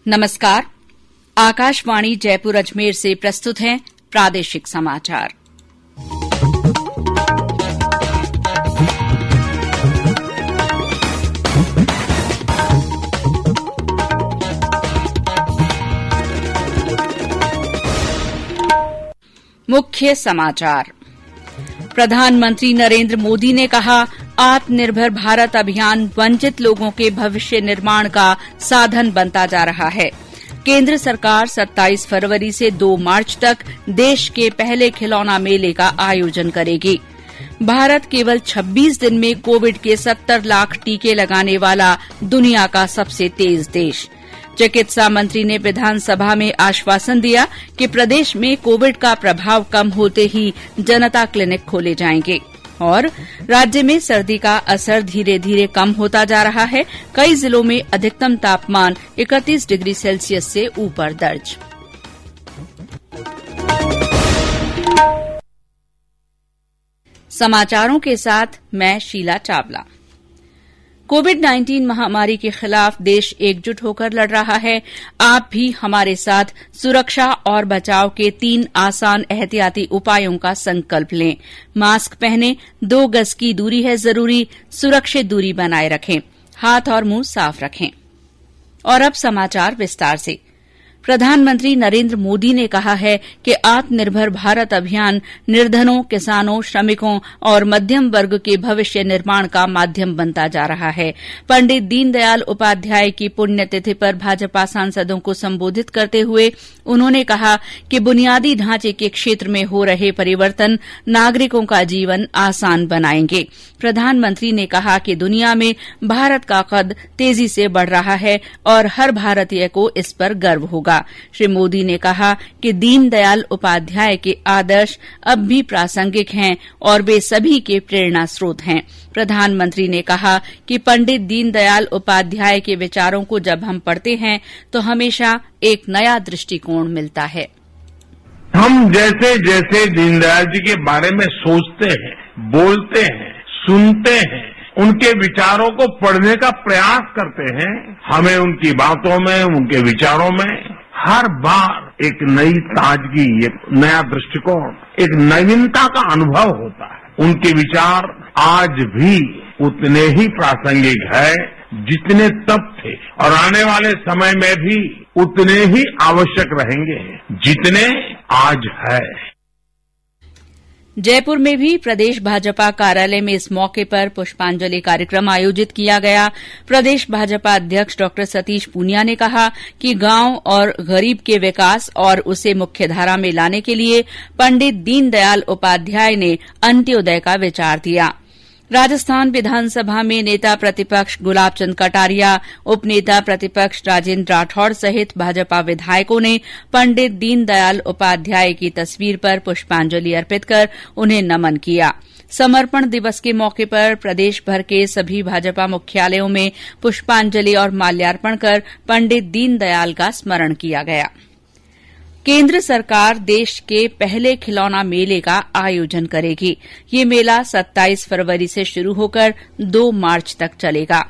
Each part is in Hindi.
नमस्कार। आकाशवाणी जयपुर अजमेर से प्रस्तुत हैं प्रादेशिक समाचार। मुख्य समाचार। प्रधानमंत्री नरेंद्र मोदी ने कहा, आत्मनिर्भर भारत अभियान वंचित लोगों के भविष्य निर्माण का साधन बनता जा रहा है। केंद्र सरकार 27 फरवरी से 2 मार्च तक देश के पहले खिलौना मेले का आयोजन करेगी। भारत केवल 26 दिन में कोविड के 70 लाख टीके लगाने वाला दुनिया का सबसे तेज देश। चिकित्सा मंत्री ने विधानसभा में आश्वासन दिया कि प्रदेश में कोविड का प्रभाव कम होते ही जनता क्लिनिक खोले जाएंगे। और राज्य में सर्दी का असर धीरे धीरे कम होता जा रहा है। कई जिलों में अधिकतम तापमान 31 डिग्री सेल्सियस से ऊपर दर्ज। समाचारों के साथ मैं शीला चावला। कोविड-19 महामारी के खिलाफ देश एकजुट होकर लड़ रहा है। आप भी हमारे साथ सुरक्षा और बचाव के 3 आसान एहतियाती उपायों का संकल्प लें। मास्क पहनें, 2 गज की दूरी है जरूरी, सुरक्षित दूरी बनाए रखें, हाथ और मुंह साफ रखें। और अब समाचार विस्तार से। प्रधानमंत्री नरेंद्र मोदी ने कहा है कि आत्मनिर्भर भारत अभियान निर्धनों, किसानों, श्रमिकों और मध्यम वर्ग के भविष्य निर्माण का माध्यम बनता जा रहा है। पंडित दीनदयाल उपाध्याय की पुण्यतिथि पर भाजपा सांसदों को संबोधित करते हुए उन्होंने कहा कि बुनियादी ढांचे के क्षेत्र में हो रहे परिवर्तन नागरिकों का जीवन आसान बनाएंगे। प्रधानमंत्री ने कहा कि दुनिया में भारत का कद तेजी से बढ़ रहा है और हर भारतीय को इस पर गर्व होगा। श्री मोदी ने कहा कि दीनदयाल उपाध्याय के आदर्श अब भी प्रासंगिक हैं और वे सभी के प्रेरणा स्रोत हैं। प्रधानमंत्री ने कहा कि पंडित दीनदयाल उपाध्याय के विचारों को जब हम पढ़ते हैं तो हमेशा एक नया दृष्टिकोण मिलता है। हम जैसे जैसे दीनदयाल जी के बारे में सोचते हैं, बोलते हैं, सुनते हैं, उनके विचारों को पढ़ने का प्रयास करते हैं, हमें उनकी बातों में, उनके विचारों में हर बार एक नई ताजगी, एक नया दृष्टिकोण, एक नवीनता का अनुभव होता है। उनके विचार आज भी उतने ही प्रासंगिक है जितने तब थे और आने वाले समय में भी उतने ही आवश्यक रहेंगे जितने आज है। जयपुर में भी प्रदेश भाजपा कार्यालय में इस मौके पर पुष्पांजलि कार्यक्रम आयोजित किया गया। प्रदेश भाजपा अध्यक्ष डॉ सतीश पूनिया ने कहा कि गांव और गरीब के विकास और उसे मुख्यधारा में लाने के लिए पंडित दीनदयाल उपाध्याय ने अंत्योदय का विचार दिया। राजस्थान विधानसभा में नेता प्रतिपक्ष गुलाब चंद कटारिया, उपनेता प्रतिपक्ष राजेंद्र राठौड़ सहित भाजपा विधायकों ने पंडित दीनदयाल उपाध्याय की तस्वीर पर पुष्पांजलि अर्पित कर उन्हें नमन किया। समर्पण दिवस के मौके पर प्रदेश भर के सभी भाजपा मुख्यालयों में पुष्पांजलि और माल्यार्पण कर पंडित दीनदयाल का स्मरण किया गया। केंद्र सरकार देश के पहले खिलौना मेले का आयोजन करेगी। ये मेला 27 फरवरी से शुरू होकर 2 मार्च तक चलेगा।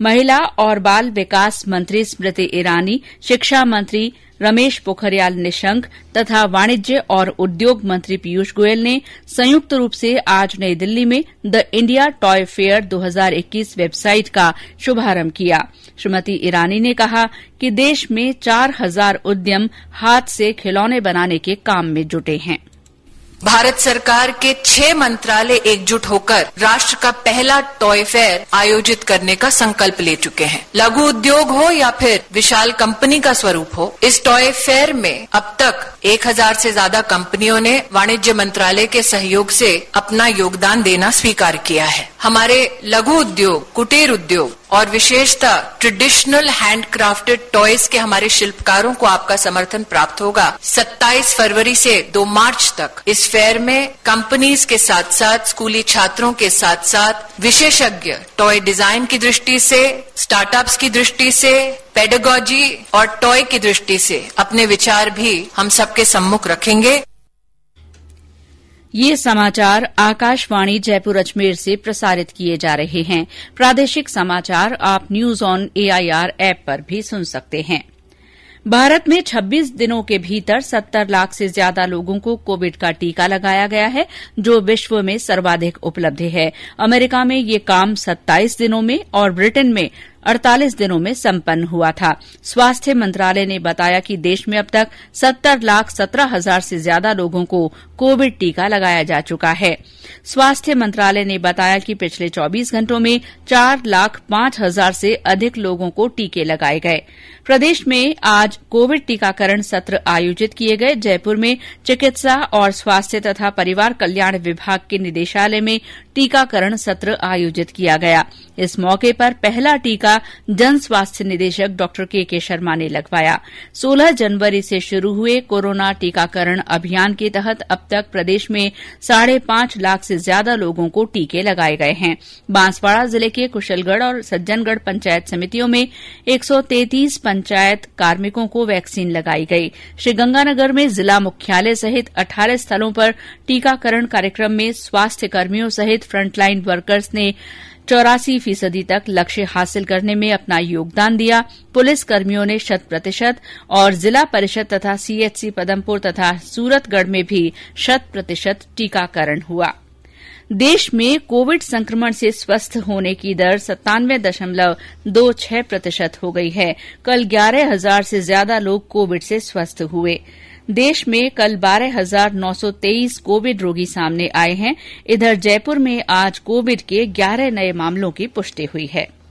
महिला और बाल विकास मंत्री स्मृति ईरानी, शिक्षा मंत्री रमेश पोखरियाल निशंक तथा वाणिज्य और उद्योग मंत्री पीयूष गोयल ने संयुक्त रूप से आज नई दिल्ली में the India toy fair 2021 website का शुभारंभ किया। श्रीमती ईरानी ने कहा कि देश में 4000 उद्यम हाथ से खिलौने बनाने के काम में जुटे हैं। भारत सरकार के 6 मंत्रालय एकजुट होकर राष्ट्र का पहला टॉय फेयर आयोजित करने का संकल्प ले चुके हैं। लघु उद्योग हो या फिर विशाल कंपनी का स्वरूप हो, इस टॉय फेयर में अब तक 1000 से ज्यादा कंपनियों ने वाणिज्य मंत्रालय के सहयोग से अपना योगदान देना स्वीकार किया है। हमारे लघु उद्योग, कुटीर उद्योग और विशेषतः ट्रेडिशनल हैंडक्राफ्टेड टॉयज के हमारे शिल्पकारों को आपका समर्थन प्राप्त होगा। 27 फरवरी से 2 मार्च तक इस फेयर में कंपनीज के साथ साथ स्कूली छात्रों के साथ साथ विशेषज्ञ टॉय डिजाइन की दृष्टि से, स्टार्टअप्स की दृष्टि से, पेडागोजी और टॉय की दृष्टि से अपने विचार भी हम सबके सम्मुख रखेंगे। ये समाचार आकाशवाणी जयपुर अजमेर से प्रसारित किए जा रहे हैं। प्रादेशिक समाचार आप न्यूज ऑन एआईआर ऐप पर भी सुन सकते हैं। भारत में 26 दिनों के भीतर 70 लाख से ज्यादा लोगों को कोविड का टीका लगाया गया है, जो विश्व में सर्वाधिक उपलब्धि है। अमेरिका में ये काम 27 दिनों में और ब्रिटेन में 48 दिनों में संपन्न हुआ था। स्वास्थ्य मंत्रालय ने बताया कि देश में अब तक 70,17,000 से ज्यादा लोगों को कोविड टीका लगाया जा चुका है। स्वास्थ्य मंत्रालय ने बताया कि पिछले 24 घंटों में 4,05,000 से अधिक लोगों को टीके लगाए गए। प्रदेश में आज कोविड टीकाकरण सत्र आयोजित किए गए। जयपुर में चिकित्सा और स्वास्थ्य तथा परिवार कल्याण विभाग के निदेशालय में टीकाकरण सत्र आयोजित किया गया। इस मौके पर पहला टीका जन स्वास्थ्य निदेशक डॉक्टर के शर्मा ने लगवाया। 16 जनवरी से शुरू हुए कोरोना टीकाकरण अभियान के तहत अब तक प्रदेश में 5.5 लाख से ज्यादा लोगों को टीके लगाए गए हैं। बांसवाड़ा जिले के कुशलगढ़ और सज्जनगढ़ पंचायत समितियों में 133 पंचायत कार्मिकों को वैक्सीन लगाई गई। श्रीगंगानगर में जिला मुख्यालय सहित 18 स्थलों पर टीकाकरण कार्यक्रम में स्वास्थ्य कर्मियों सहित फ्रंटलाइन वर्कर्स ने 84% तक लक्ष्य हासिल करने में अपना योगदान दिया। पुलिस कर्मियों ने 100% और जिला परिषद तथा सीएचसी पदमपुर तथा सूरतगढ़ में भी 100% टीकाकरण हुआ। देश में कोविड संक्रमण से स्वस्थ होने की दर 97.26% हो गई है। कल 11,000 से ज्यादा लोग कोविड से स्वस्थ हुए। देश में कल 12,923 कोविड रोगी सामने आए हैं। इधर जयपुर में आज कोविड के 11 नए मामलों की पुष्टि हुई है।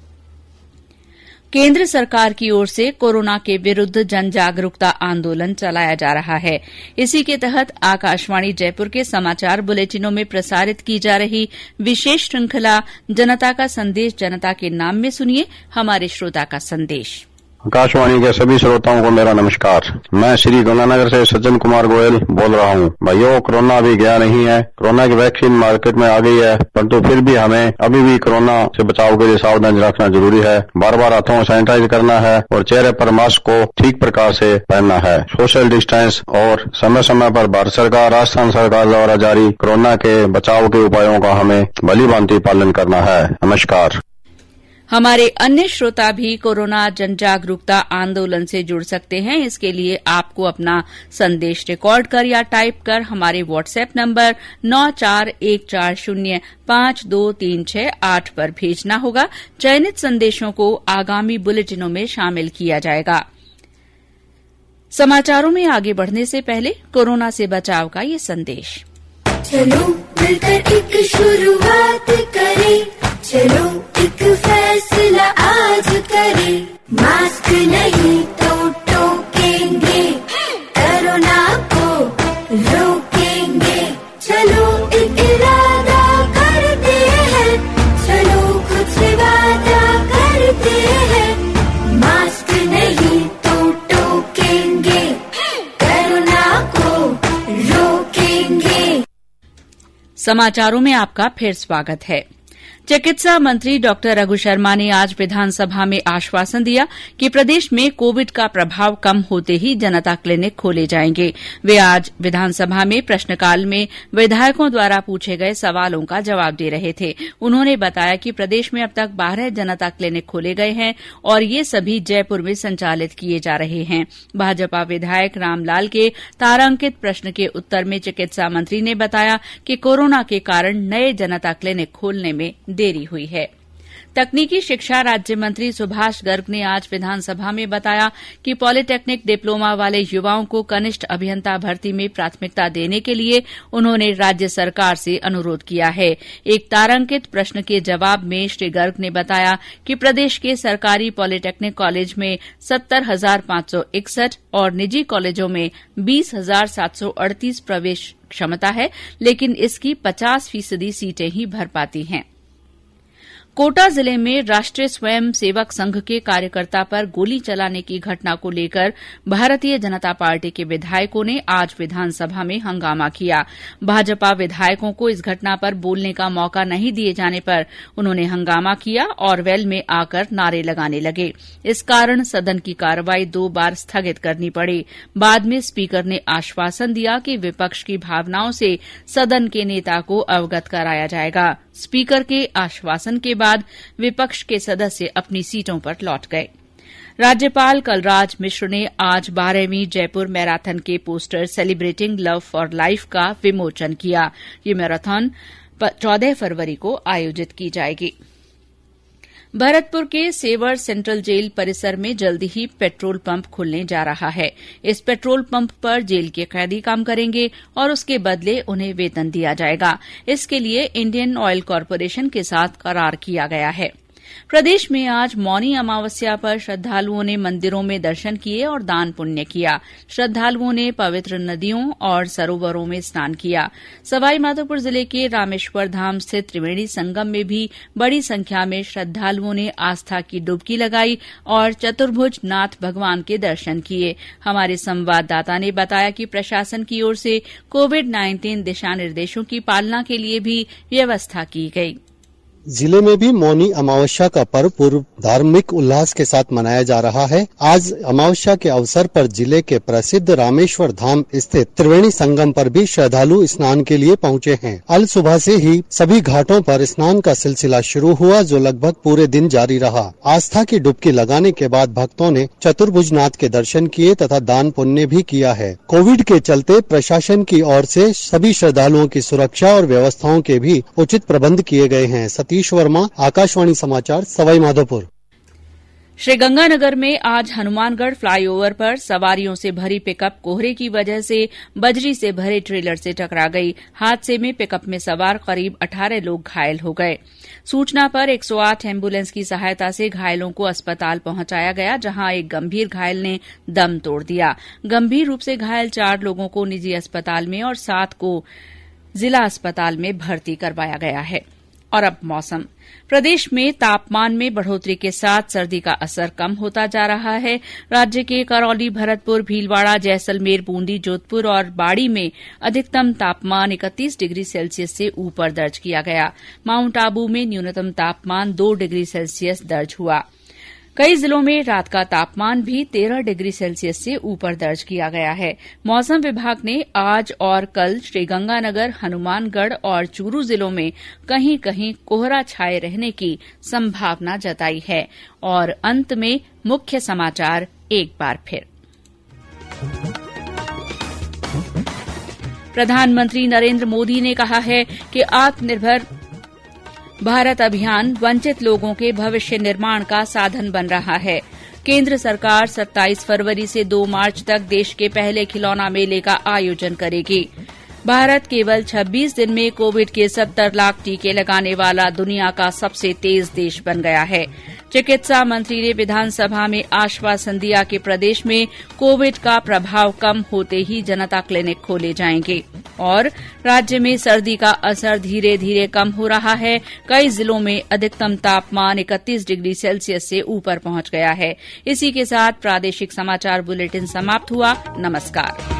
केंद्र सरकार की ओर से कोरोना के विरूद्ध जन जागरूकता आंदोलन चलाया जा रहा है। इसी के तहत आकाशवाणी जयपुर के समाचार बुलेटिनों में प्रसारित की जा रही विशेष श्रृंखला जनता का संदेश जनता के नाम में सुनिए हमारे श्रोता का संदेश। आकाशवाणी के सभी श्रोताओं को मेरा नमस्कार। मैं श्री गंगानगर से सज्जन कुमार गोयल बोल रहा हूँ। भाइयों, कोरोना अभी गया नहीं है। कोरोना की वैक्सीन मार्केट में आ गई है, परंतु फिर भी हमें अभी भी कोरोना से बचाव के लिए सावधानी रखना जरूरी है। बार बार हाथों को सैनिटाइज करना है और चेहरे पर मास्क को ठीक प्रकार से पहनना है। सोशल डिस्टेंस और समय समय पर भारत सरकार, राजस्थान सरकार द्वारा जारी कोरोना के बचाव के उपायों का हमें भलीभांति पालन करना है। नमस्कार। हमारे अन्य श्रोता भी कोरोना जन जागरूकता आंदोलन से जुड़ सकते हैं। इसके लिए आपको अपना संदेश रिकॉर्ड कर या टाइप कर हमारे व्हाट्सएप नंबर 9414052368 पर भेजना होगा। चयनित संदेशों को आगामी बुलेटिनों में शामिल किया जाएगा। समाचारों में आगे बढ़ने से पहले कोरोना से बचाव का ये संदेश। चलो मिलकर एक शुरुआत करें, चलो एक फैसला आज करें। मास्क नहीं तो टोकेंगे, कोरोना को रोकेंगे। चलो एक इरादा करते हैं, चलो कुछ वादा करते हैं। मास्क नहीं तो टोकेंगे, कोरोना को रोकेंगे। समाचारों में आपका फिर स्वागत है। चिकित्सा मंत्री डॉक्टर रघु शर्मा ने आज विधानसभा में आश्वासन दिया कि प्रदेश में कोविड का प्रभाव कम होते ही जनता क्लिनिक खोले जाएंगे। वे आज विधानसभा में प्रश्नकाल में विधायकों द्वारा पूछे गए सवालों का जवाब दे रहे थे। उन्होंने बताया कि प्रदेश में अब तक 12 जनता क्लिनिक खोले गए हैं और ये सभी जयपुर में संचालित किए जा रहे हैं। भाजपा विधायक रामलाल के तारांकित प्रश्न के उत्तर में चिकित्सा मंत्री ने बताया कि कोरोना के कारण नए जनता क्लिनिक खोलने में देरी हुई है। तकनीकी शिक्षा राज्य मंत्री सुभाष गर्ग ने आज विधानसभा में बताया कि पॉलिटेक्निक डिप्लोमा वाले युवाओं को कनिष्ठ अभियंता भर्ती में प्राथमिकता देने के लिए उन्होंने राज्य सरकार से अनुरोध किया है। एक तारांकित प्रश्न के जवाब में श्री गर्ग ने बताया कि प्रदेश के सरकारी पॉलिटेक्निक कॉलेज में 70,561 और निजी कॉलेजों में 20,738 प्रवेश क्षमता है, लेकिन इसकी 50% सीटें ही भर पाती हैं। कोटा जिले में राष्ट्रीय स्वयं सेवक संघ के कार्यकर्ता पर गोली चलाने की घटना को लेकर भारतीय जनता पार्टी के विधायकों ने आज विधानसभा में हंगामा किया। भाजपा विधायकों को इस घटना पर बोलने का मौका नहीं दिए जाने पर उन्होंने हंगामा किया और वेल में आकर नारे लगाने लगे। इस कारण सदन की कार्रवाई 2 बार स्थगित करनी पड़ी। बाद में स्पीकर ने आश्वासन दिया कि विपक्ष की भावनाओं से सदन के नेता को अवगत कराया जाएगा। स्पीकर के आश्वासन के बाद विपक्ष के सदस्य अपनी सीटों पर लौट गए। राज्यपाल कलराज मिश्र ने आज 12वीं जयपुर मैराथन के poster celebrating love for life का विमोचन किया। ये मैराथन 14 फरवरी को आयोजित की जाएगी। भरतपुर के सेवर सेंट्रल जेल परिसर में जल्दी ही पेट्रोल पंप खुलने जा रहा है। इस पेट्रोल पंप पर जेल के कैदी काम करेंगे और उसके बदले उन्हें वेतन दिया जाएगा। इसके लिए इंडियन ऑयल कॉरपोरेशन के साथ करार किया गया है। प्रदेश में आज मौनी अमावस्या पर श्रद्धालुओं ने मंदिरों में दर्शन किए और दान पुण्य किया। श्रद्धालुओं ने पवित्र नदियों और सरोवरों में स्नान किया। सवाईमाधोपुर जिले के रामेश्वर धाम स्थित त्रिवेणी संगम में भी बड़ी संख्या में श्रद्धालुओं ने आस्था की डुबकी लगाई और चतुर्भुज नाथ भगवान के दर्शन किए। हमारे संवाददाता ने बताया कि प्रशासन की ओर से कोविड-19 दिशा निर्देशों की पालना के लिए भी व्यवस्था की गई। जिले में भी मौनी अमावस्या का पर्व पूर्व धार्मिक उल्लास के साथ मनाया जा रहा है। आज अमावस्या के अवसर पर जिले के प्रसिद्ध रामेश्वर धाम स्थित त्रिवेणी संगम पर भी श्रद्धालु स्नान के लिए पहुंचे हैं। अल सुबह से ही सभी घाटों पर स्नान का सिलसिला शुरू हुआ, जो लगभग पूरे दिन जारी रहा। आस्था की डुबकी लगाने के बाद भक्तों ने चतुर्भुजनाथ के दर्शन किए तथा दान पुण्य भी किया है। कोविड के चलते प्रशासन की ओर से सभी श्रद्धालुओं की सुरक्षा और व्यवस्थाओं के भी उचित प्रबंध किए गए हैं। सतीश वर्मा, आकाशवाणी समाचार, सवाईमाधोपुर। श्रीगंगानगर में आज हनुमानगढ़ फ्लाईओवर पर सवारियों से भरी पिकअप कोहरे की वजह से बजरी से भरे ट्रेलर से टकरा गई। हादसे में पिकअप में सवार करीब 18 लोग घायल हो गए। सूचना पर 108 एम्बुलेंस की सहायता से घायलों को अस्पताल पहुंचाया गया, जहां एक गंभीर घायल ने दम तोड़ दिया। गंभीर रूप से घायल 4 लोगों को निजी अस्पताल में और 7 को जिला अस्पताल में भर्ती करवाया गया है। और अब मौसम। प्रदेश में तापमान में बढ़ोतरी के साथ सर्दी का असर कम होता जा रहा है। राज्य के करौली, भरतपुर, भीलवाड़ा, जैसलमेर, बूंदी, जोधपुर और बाड़ी में अधिकतम तापमान 31 डिग्री सेल्सियस से ऊपर दर्ज किया गया। माउंट आबू में न्यूनतम तापमान 2 डिग्री सेल्सियस दर्ज हुआ। कई जिलों में रात का तापमान भी 13 डिग्री सेल्सियस से ऊपर दर्ज किया गया है। मौसम विभाग ने आज और कल श्रीगंगानगर, हनुमानगढ़ और चूरू जिलों में कहीं कहीं कोहरा छाये रहने की संभावना जताई है। और अंत में मुख्य समाचार एक बार फिर। प्रधानमंत्री नरेंद्र मोदी ने कहा है कि आत्मनिर्भर भारत अभियान वंचित लोगों के भविष्य निर्माण का साधन बन रहा है। केंद्र सरकार 27 फरवरी से 2 मार्च तक देश के पहले खिलौना मेले का आयोजन करेगी। भारत केवल 26 दिन में कोविड के 70 लाख टीके लगाने वाला दुनिया का सबसे तेज देश बन गया है। चिकित्सा मंत्री ने विधानसभा में आश्वासन दिया कि प्रदेश में कोविड का प्रभाव कम होते ही जनता क्लिनिक खोले जाएंगे। और राज्य में सर्दी का असर धीरे धीरे कम हो रहा है। कई जिलों में अधिकतम तापमान 31 डिग्री सेल्सियस से ऊपर पहुंच गया है। इसी के साथ प्रादेशिक समाचार बुलेटिन समाप्त हुआ। नमस्कार।